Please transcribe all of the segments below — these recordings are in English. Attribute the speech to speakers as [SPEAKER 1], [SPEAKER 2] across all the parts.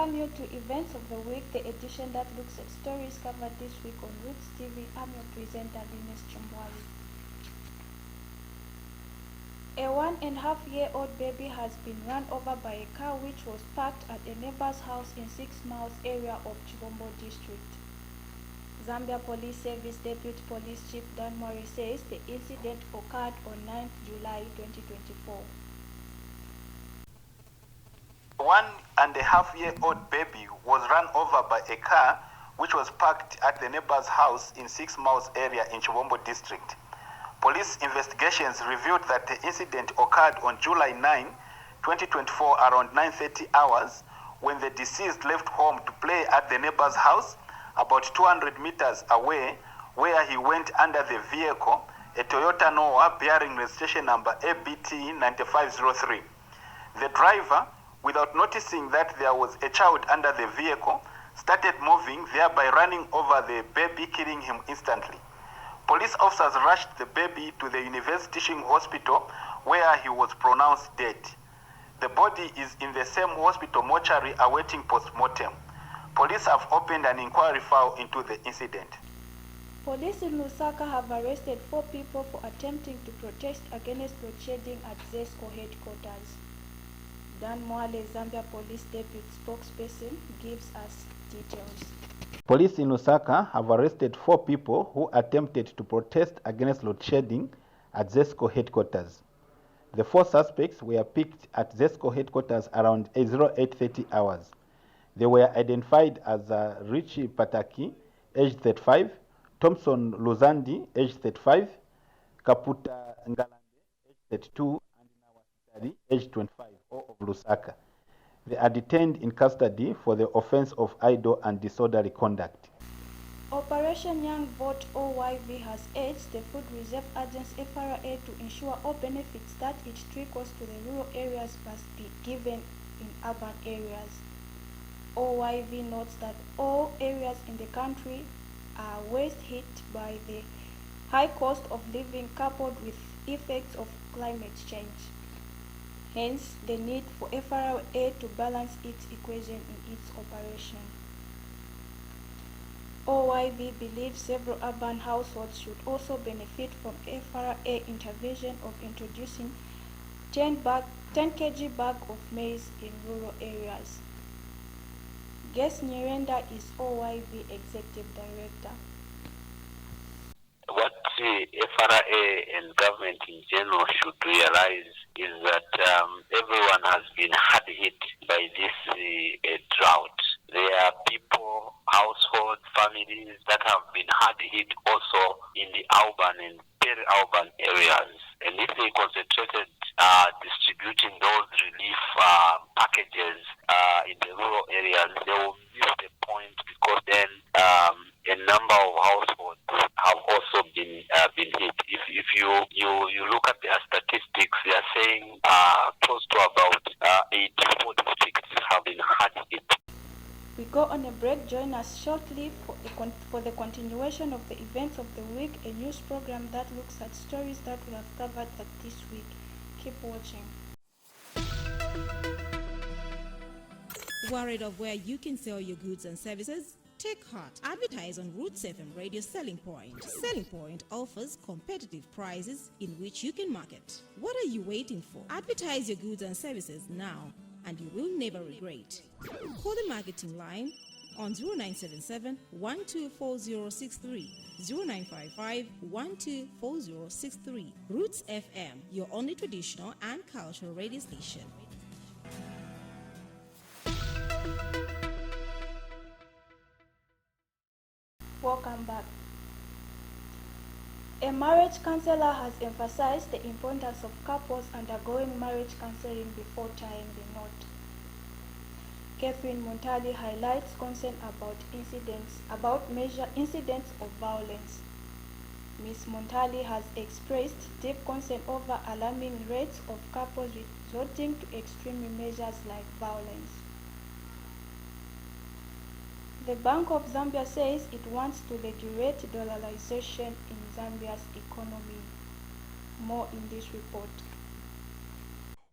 [SPEAKER 1] welcome you to Events of the Week, the edition that looks at stories covered this week on Roots TV. I'm your presenter, Chimbwali. A 1.5-year-old baby has been run over by a car which was parked at a neighbor's house in 6 Miles area of Chimbwali district. Zambia Police Service Deputy Police Chief Chimbwali says the incident occurred on 9th July 2024.
[SPEAKER 2] 1.5-year-old baby was run over by a car which was parked at the neighbor's house in 6 Miles area in Chimbwali district. Police investigations revealed that the incident occurred on July 9, 2024 around 9:30 hours when the deceased left home to play at the neighbor's house about 200 meters away, where he went under the vehicle, a Toyota Noah bearing registration number ABT 9503. The driver, without noticing that there was a child under the vehicle, started moving, thereby running over the baby, killing him instantly. Police officers rushed the baby to the University Teaching Hospital, where he was pronounced dead. The body is in the same hospital mortuary awaiting post-mortem. Police have opened an inquiry file into the incident.
[SPEAKER 1] Police in Lusaka have arrested 4 people for attempting to protest against load shedding at ZESCO headquarters. Dan Mwale, Zambia Police Deputy Spokesperson, gives us details.
[SPEAKER 2] Police in Lusaka have arrested 4 people who attempted to protest against load shedding at ZESCO headquarters. The 4 suspects were picked at ZESCO headquarters around 08:30 hours. They were identified as Richie Pataki, aged 35, Thompson Luzandi, aged 35, Kaputa Ngalande, aged 32, and Nawasitari, aged 25, all of Lusaka. They are detained in custody for the offense of idle and disorderly conduct.
[SPEAKER 1] Operation Young Vote OYV has urged the Food Reserve Agency FRA to ensure all benefits that it trickles to the rural areas must be given in urban areas. OYV notes that all areas in the country are worst hit by the high cost of living coupled with effects of climate change. Hence, the need for FRA to balance its equation in its operation. OYV believes several urban households should also benefit from FRA intervention of introducing 10 kg bag of maize in rural areas. Guest Nyirenda is OYV Executive Director.
[SPEAKER 3] What FRA and government in general should realize is that everyone has been hard hit by this drought. There are people, households, families that have been hard hit also in the urban and peri-urban areas. And if they concentrated distributing those relief packages in the rural areas, they will miss the point, because then a number of households have also been hit. If you look at their statistics, they are saying close to about 84 districts have been hard hit.
[SPEAKER 1] We go on a break. Join us shortly for the continuation of the Events of the Week, a news program that looks at stories that we have covered this week. Keep watching.
[SPEAKER 4] Worried of where you can sell your goods and services? Take heart. Advertise on Roots FM Radio Selling Point. Selling Point offers competitive prices in which you can market. What are you waiting for? Advertise your goods and services now, and you will never regret. Call the marketing line on 0977 124063, 0955 124063. Roots FM, your only traditional and cultural radio station.
[SPEAKER 1] Welcome back. A marriage counselor has emphasized the importance of couples undergoing marriage counseling before tying the knot. Catherine Montali highlights concern about incidents of violence. Ms. Montali has expressed deep concern over alarming rates of couples resorting to extreme measures like violence. The Bank of Zambia says it wants to regulate dollarization in Zambia's economy. More in this report.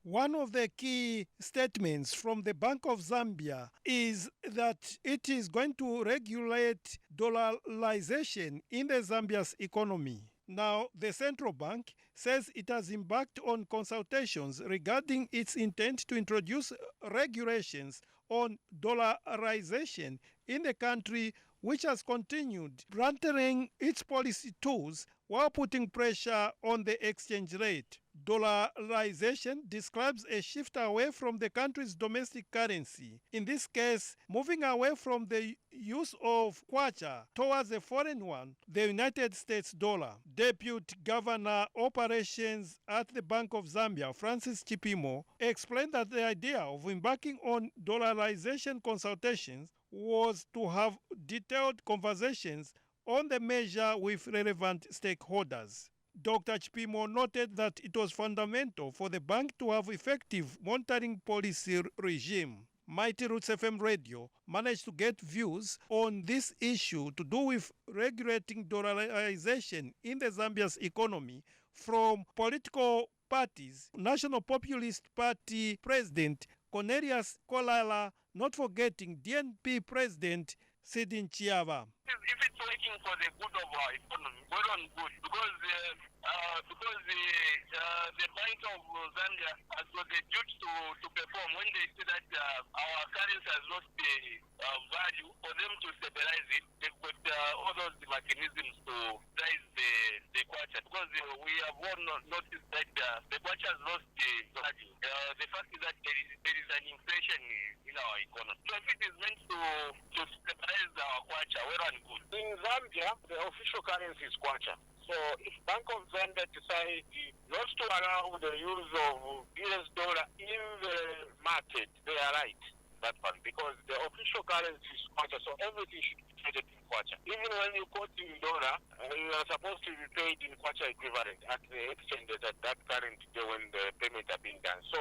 [SPEAKER 5] One of the key statements from the Bank of Zambia is that it is going to regulate dollarization in the Zambia's economy. Now, the central bank says it has embarked on consultations regarding its intent to introduce regulations on dollarization in the country, which has continued branding its policy tools while putting pressure on the exchange rate. Dollarization describes a shift away from the country's domestic currency, in this case, moving away from the use of kwacha towards a foreign one, the United States dollar. Deputy Governor Operations at the Bank of Zambia, Francis Chipimo, explained that the idea of embarking on dollarization consultations was to have detailed conversations on the measure with relevant stakeholders. Dr. Chipimo noted that it was fundamental for the bank to have effective monitoring policy regime. Mighty Roots FM Radio managed to get views on this issue to do with regulating dollarization in the Zambia's economy from political parties. National Populist Party President Cornelius Kolala, not forgetting DNP President Sidin Chiava.
[SPEAKER 6] If it's working for the good of our economy, well and good, because the Bank of Zambia has got a duty to perform when they see that our currency has lost the value. For them to stabilize it, they've got all those mechanisms to rise the kwacha, because we have all noticed that the kwacha has lost the value. The fact is that there is an inflation in our economy. So if it is meant to stabilize our kwacha, well and good. In Zambia, the official currency is kwacha. So if Bank of Zambia decides not to allow the use of US dollar in the market, they are right, that one, because the official currency is kwacha, so everything should be traded in kwacha. Even when you quote in dollar, you are supposed to be paid in kwacha equivalent at the exchange at that current day when the payment has been done. So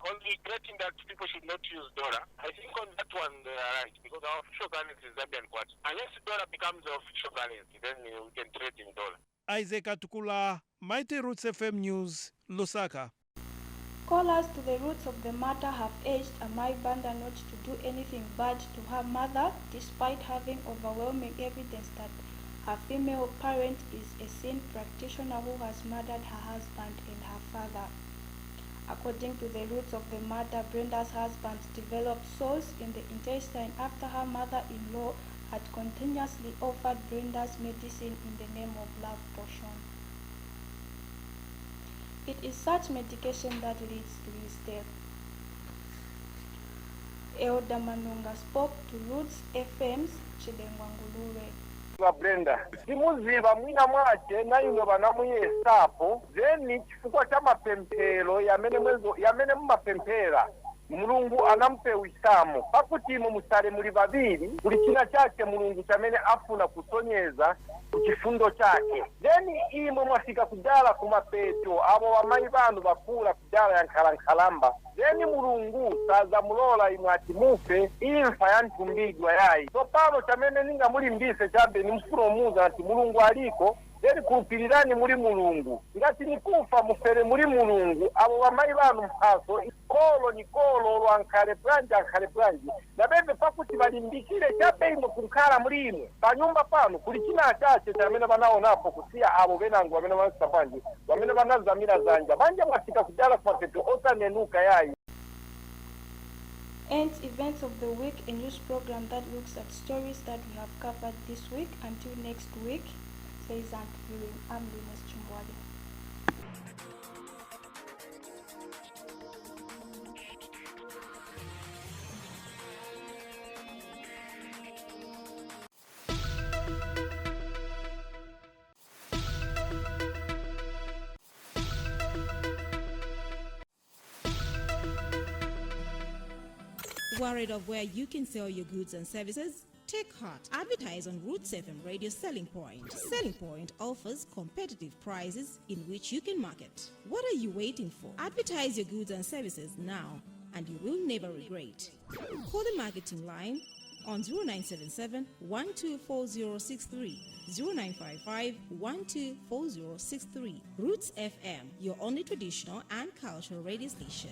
[SPEAKER 6] on regretting that people should not use dollar, I think on that one they are right, because our official currency is Zambian kwacha. Unless dollar becomes the official currency, then we can trade in dollar.
[SPEAKER 5] Isaac Atukula, Mighty Roots FM News, Lusaka.
[SPEAKER 1] Callers to the roots of the matter have urged Amai Banda not to do anything bad to her mother, despite having overwhelming evidence that her female parent is a sin practitioner who has murdered her husband and her father. According to the roots of the matter, Brenda's husband developed sores in the intestine after her mother-in-law had continuously offered Brenda's medicine in the name of love potion. It is such medication that leads to his death. Elder Manunga spoke to Roots FM's Chidengwangulure.
[SPEAKER 7] Brenda timuziva mwina mwache naino vanamuyesapo zeni chifukwa cha mapempero yamene mumapempera Mulungu anampewisamo pakuti musale muli babiri buli china chake Mulungu chamene afuna kusonyeza kuchifundo chake. Then imwe mwafika kudala kumapeto abo bamayi banu bakula kudala yankhalankalamba. Then Mulungu saza mulola imwe ati mufe imfa yantumbigwa yayi. So pano chamene ninga muli mbise chambe ni mfuno muza ati Mulungu aliko. Then kupirirani muri Mulungu. Ngati nikufa mufere muri Mulungu abo bamayi banu mpaso kolo lwankale branje na bebe pakuti balimbikire chape ino kunkala mulimo panyumba pano kuli china chache chamene banaonapo kusia abo benangu bamene banasapanje bamene banazamira zanja banje mwafika kudala kwa peto otanenuka yayi.
[SPEAKER 1] Ends events of the week, a news program that looks at stories that we have covered this week. Until next week, says Aunt Viewing. I'm Linus Chimbwali.
[SPEAKER 4] Worried of where you can sell your goods and services? Take heart. Advertise on Roots FM Radio Selling Point. Selling Point offers competitive prices in which you can market. What are you waiting for? Advertise your goods and services now, and you will never regret. Call the marketing line on 0977 124063, 0955 124063. Roots FM, your only traditional and cultural radio station.